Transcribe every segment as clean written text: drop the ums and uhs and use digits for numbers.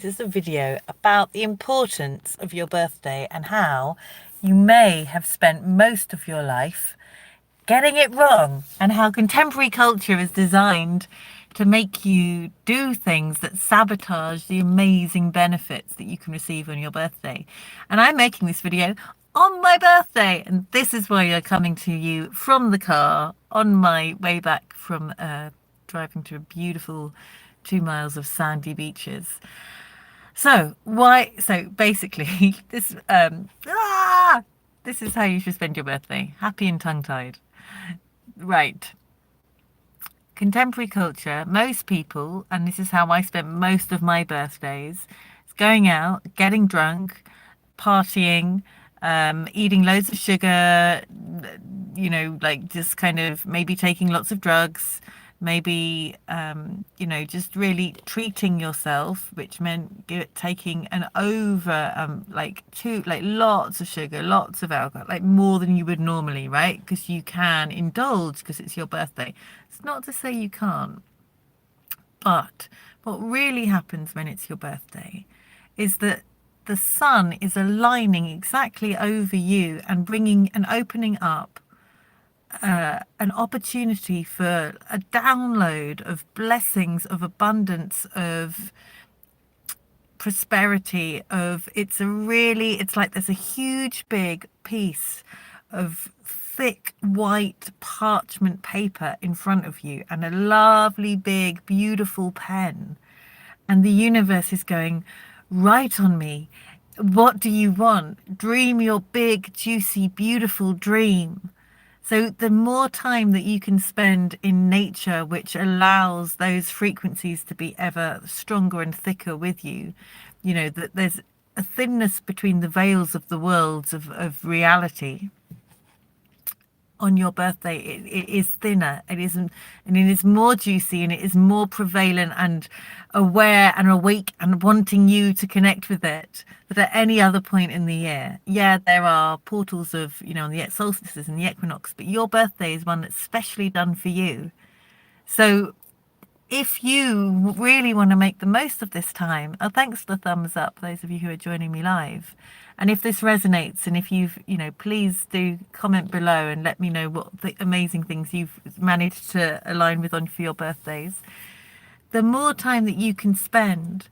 This is a video about the importance of your birthday and how you may have spent most of your life getting it wrong, and how contemporary culture is designed to make you do things that sabotage the amazing benefits that you can receive on your birthday. And I'm making this video on my birthday, and this is why you're coming to you from the car on my way back from driving to a beautiful 2 miles of sandy beaches. So basically, this is how you should spend your birthday. Happy and tongue-tied. Right. Contemporary culture, most people, and this is how I spent most of my birthdays, is going out, getting drunk, partying, eating loads of sugar, like just kind of maybe taking lots of drugs, maybe just really treating yourself, which meant taking an over like lots of sugar, lots of alcohol, like more than you would normally, right? Because you can indulge because it's your birthday. It's not to say you can't, but what really happens when it's your birthday is that the sun is aligning exactly over you and bringing and opening up an opportunity for a download of blessings, of abundance, of prosperity, it's like there's a huge big piece of thick white parchment paper in front of you and a lovely big beautiful pen, and the universe is going, write on me, what do you want, dream your big juicy beautiful dream. So the more time that you can spend in nature, which allows those frequencies to be ever stronger and thicker with you, that there's a thinness between the veils of the worlds of reality. On your birthday, it is thinner, it isn't, and it is more juicy, and it is more prevalent and aware and awake and wanting you to connect with it than at any other point in the year. Yeah, there are portals of, on the solstices and the equinox, but your birthday is one that's specially done for you. So if you really want to make the most of this time, thanks for the thumbs up, those of you who are joining me live. And if this resonates, and if you've, please do comment below and let me know what the amazing things you've managed to align with on for your birthdays. The more time that you can spend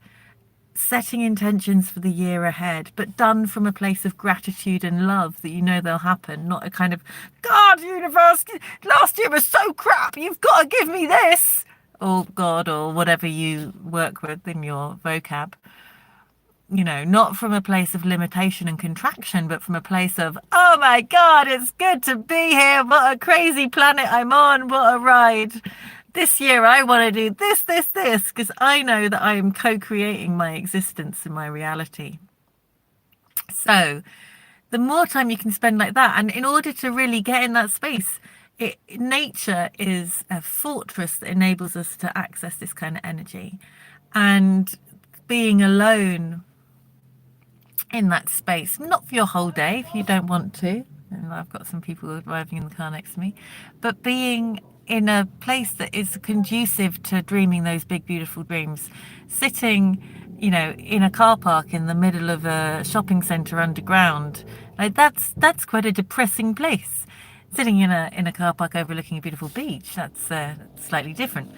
setting intentions for the year ahead, but done from a place of gratitude and love that they'll happen, not a kind of, God, universe, last year was so crap, you've got to give me this, or God, or whatever you work with in your vocab. Not from a place of limitation and contraction, but from a place of, oh my God, it's good to be here. What a crazy planet I'm on. What a ride. This year I want to do this, because I know that I am co-creating my existence and my reality. So the more time you can spend like that, and in order to really get in that space, nature is a fortress that enables us to access this kind of energy. And being alone in that space, not for your whole day if you don't want to, and I've got some people arriving in the car next to me, but being in a place that is conducive to dreaming those big beautiful dreams, sitting in a car park in the middle of a shopping center underground, like that's quite a depressing place. Sitting in a car park overlooking a beautiful beach, that's slightly different.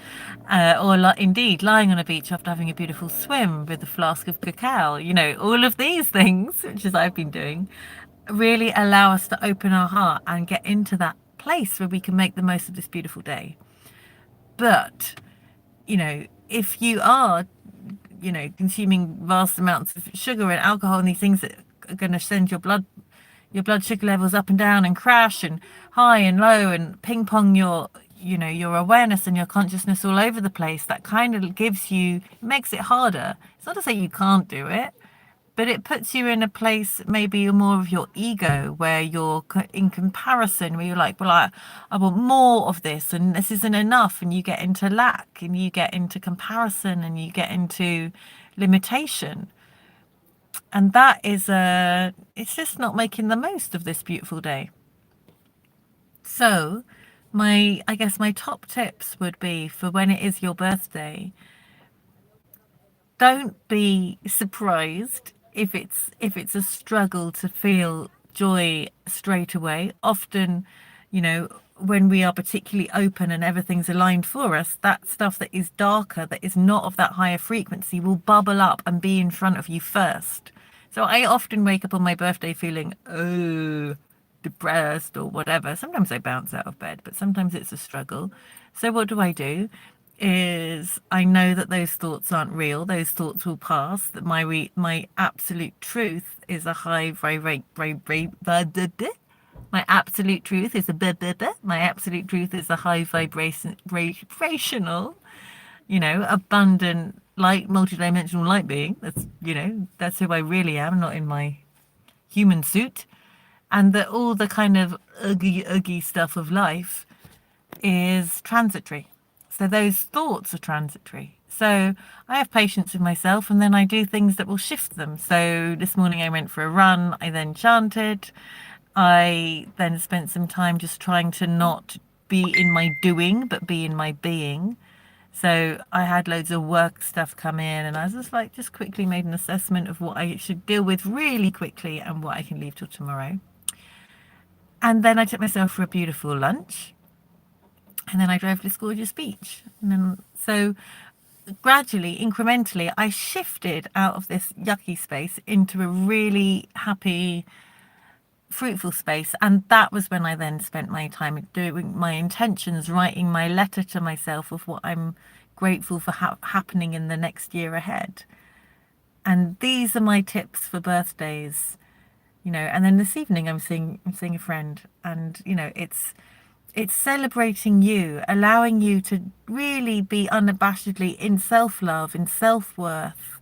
Indeed, lying on a beach after having a beautiful swim with a flask of cacao. All of these things, which is I've been doing, really allow us to open our heart and get into that place where we can make the most of this beautiful day. But, if you are, consuming vast amounts of sugar and alcohol and these things that are going to send your blood sugar levels up and down and crash and high and low and ping pong your awareness and your consciousness all over the place, that kind of makes it harder. It's not to say you can't do it, but it puts you in a place, maybe more of your ego, where you're in comparison, where you're like, well, I want more of this and this isn't enough, and you get into lack and you get into comparison and you get into limitation. And that is it's just not making the most of this beautiful day. So I guess my top tips would be, for when it is your birthday, don't be surprised if it's a struggle to feel joy straight away. Often, you know, when we are particularly open and everything's aligned for us, that stuff that is darker, that is not of that higher frequency, will bubble up and be in front of you first. So I often wake up on my birthday feeling, oh, depressed or whatever. Sometimes I bounce out of bed, but sometimes it's a struggle. So what do? Is I know that those thoughts aren't real. Those thoughts will pass. That my absolute truth is a high vibrate. My absolute truth is my absolute truth is a high vibrational, abundant light, multidimensional light being. That's who I really am, not in my human suit. And that all the kind of oogie stuff of life is transitory. So those thoughts are transitory. So I have patience with myself, and then I do things that will shift them. So this morning I went for a run. I then chanted. I then spent some time just trying to not be in my doing, but be in my being. So I had loads of work stuff come in, and I was just quickly made an assessment of what I should deal with really quickly and what I can leave till tomorrow. And then I took myself for a beautiful lunch. And then I drove to this gorgeous beach. And then, so gradually, incrementally, I shifted out of this yucky space into a really happy, fruitful space. And that was when I then spent my time doing my intentions, writing my letter to myself of what I'm grateful for happening in the next year ahead. And these are my tips for birthdays, and then this evening I'm seeing a friend, and it's celebrating you, allowing you to really be unabashedly in self-love, in self-worth,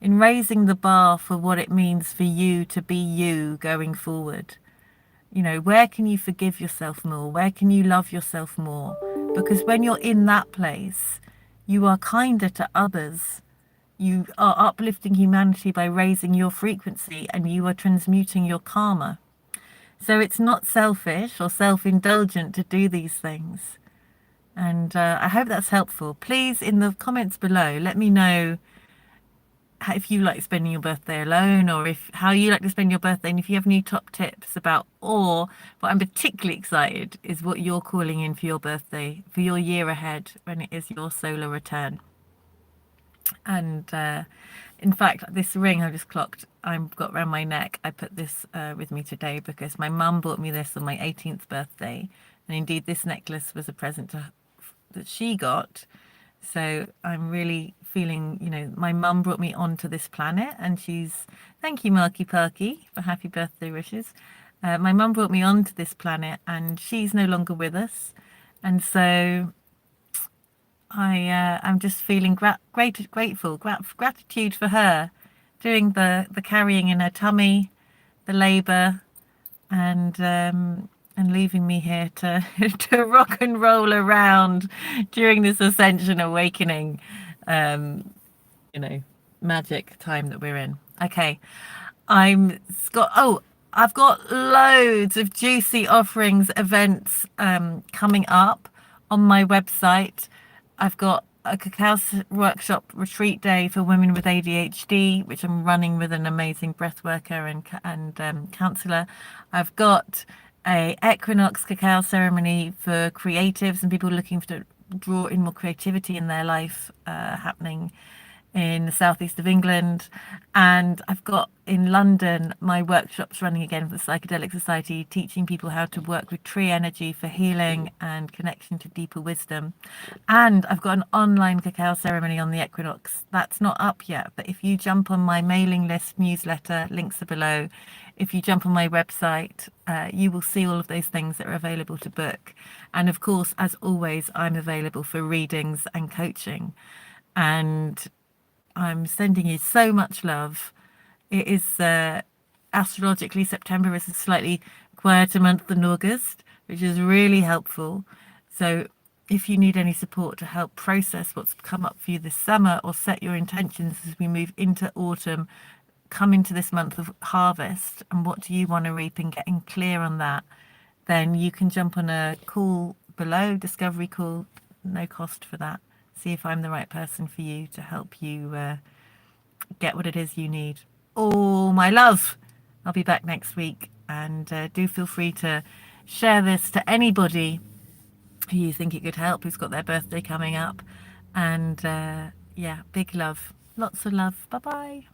in raising the bar for what it means for you to be you going forward. Where can you forgive yourself more? Where can you love yourself more? Because when you're in that place, you are kinder to others. You are uplifting humanity by raising your frequency, and you are transmuting your karma. So it's not selfish or self-indulgent to do these things. And I hope that's helpful. Please, in the comments below, let me know if you like spending your birthday alone, or how you like to spend your birthday, and if you have any top tips about, or what I'm particularly excited is what you're calling in for your birthday, for your year ahead, when it is your solar return. And in fact, this ring I just clocked, I've got around my neck, I put this with me today because my mum bought me this on my 18th birthday. And indeed, this necklace was a present that she got. So I'm really feeling, my mum brought me onto this planet, and thank you, Marky Parky, for happy birthday wishes. My mum brought me onto this planet, and she's no longer with us. And so I'm just feeling grateful, gratitude for her doing the carrying in her tummy, the labour, and leaving me here to to rock and roll around during this ascension awakening, magic time that we're in. Okay, I've got loads of juicy offerings, events coming up on my website. I've got a cacao workshop retreat day for women with ADHD, which I'm running with an amazing breath worker and counsellor. I've got a equinox cacao ceremony for creatives and people looking to draw in more creativity in their life, happening in the southeast of England. And I've got in London my workshops running again for the Psychedelic Society, teaching people how to work with tree energy for healing and connection to deeper wisdom. And I've got an online cacao ceremony on the equinox. That's not up yet, but if you jump on my mailing list newsletter, links are below. If you jump on my website, you will see all of those things that are available to book. And of course, as always, I'm available for readings and coaching. And I'm sending you so much love. It is astrologically, September is a slightly quieter month than August, which is really helpful. So if you need any support to help process what's come up for you this summer, or set your intentions as we move into autumn, come into this month of harvest, and what do you want to reap, and getting clear on that, then you can jump on a call below, discovery call, no cost for that. See if I'm the right person for you to help you get what it is you need. All my love. I'll be back next week, and do feel free to share this to anybody who you think it could help, who's got their birthday coming up. And yeah, big love. Lots of love. Bye bye.